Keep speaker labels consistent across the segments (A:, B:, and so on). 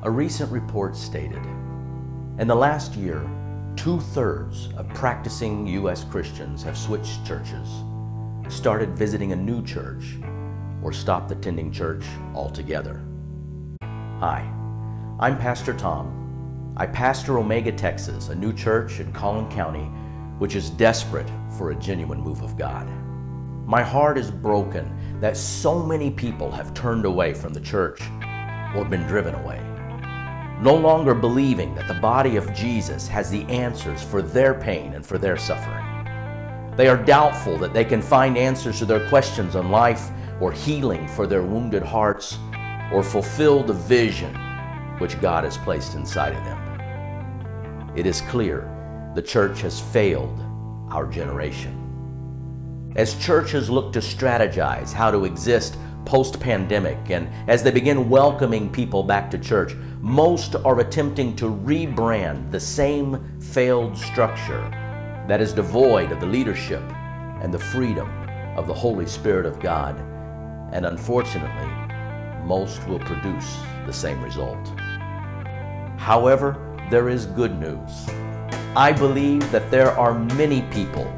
A: A recent report stated, in the last year, 2/3 of practicing U.S. Christians have switched churches, started visiting a new church, or stopped attending church altogether. Hi, I'm Pastor Tom. I pastor Omega, Texas, a new church in Collin County, which is desperate for a genuine move of God. My heart is broken that so many people have turned away from the church or been driven away, no longer believing that the body of Jesus has the answers for their pain and for their suffering. They are doubtful that they can find answers to their questions on life or healing for their wounded hearts or fulfill the vision which God has placed inside of them. It is clear the church has failed our generation. As churches look to strategize how to exist post-pandemic, and as they begin welcoming people back to church, most are attempting to rebrand the same failed structure that is devoid of the leadership and the freedom of the Holy Spirit of God, and unfortunately, most will produce the same result. However, there is good news. I believe that there are many people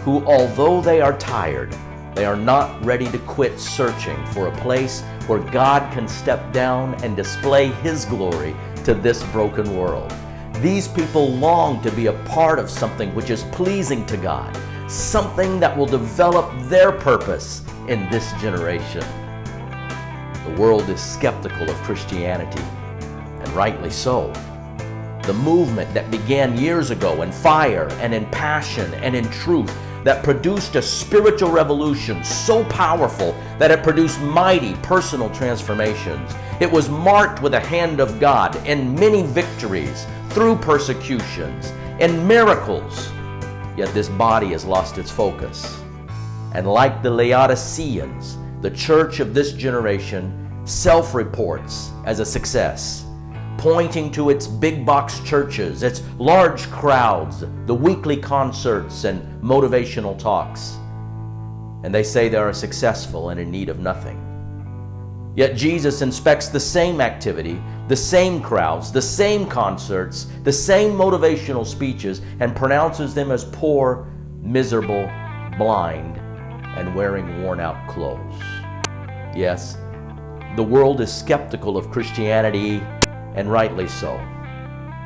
A: who, although they are tired, they are not ready to quit searching for a place where God can step down and display His glory to this broken world. These people long to be a part of something which is pleasing to God, something that will develop their purpose in this generation. The world is skeptical of Christianity, and rightly so. The movement that began years ago in fire and in passion and in truth, that produced a spiritual revolution so powerful that it produced mighty personal transformations. It was marked with the hand of God in many victories, through persecutions and miracles. Yet this body has lost its focus. And like the Laodiceans, the church of this generation self-reports as a success, pointing to its big box churches, its large crowds, the weekly concerts and motivational talks. And they say they are successful and in need of nothing. Yet Jesus inspects the same activity, the same crowds, the same concerts, the same motivational speeches, and pronounces them as poor, miserable, blind, and wearing worn-out clothes. Yes, the world is skeptical of Christianity, and rightly so.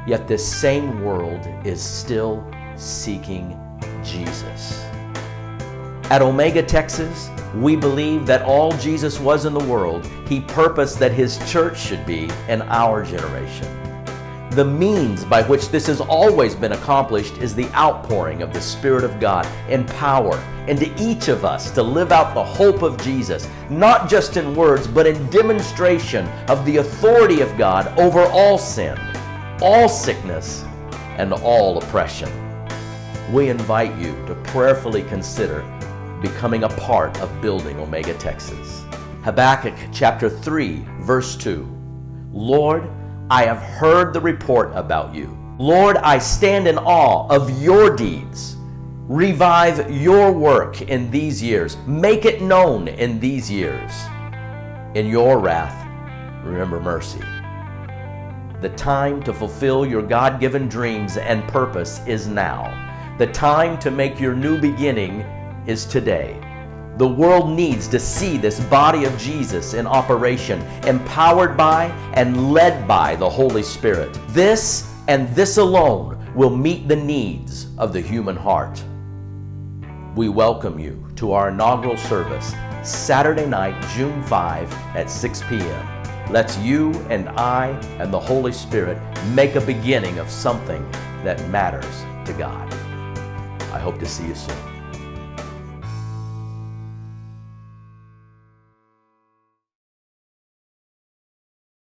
A: Yet this same world is still seeking Jesus. At Omega, Texas, we believe that all Jesus was in the world, He purposed that His church should be in our generation. The means by which this has always been accomplished is the outpouring of the Spirit of God in power into each of us to live out the hope of Jesus, not just in words, but in demonstration of the authority of God over all sin, all sickness, and all oppression. We invite you to prayerfully consider becoming a part of building Omega, Texas. Habakkuk chapter 3, verse 2. Lord, I have heard the report about you. Lord, I stand in awe of your deeds. Revive your work in these years. Make it known in these years. In your wrath, remember mercy. The time to fulfill your God-given dreams and purpose is now. The time to make your new beginning is today. The world needs to see this body of Jesus in operation, empowered by and led by the Holy Spirit. This and this alone will meet the needs of the human heart. We welcome you to our inaugural service, Saturday night, June 5 at 6 p.m. Let's you and I and the Holy Spirit make a beginning of something that matters to God. I hope to see you soon.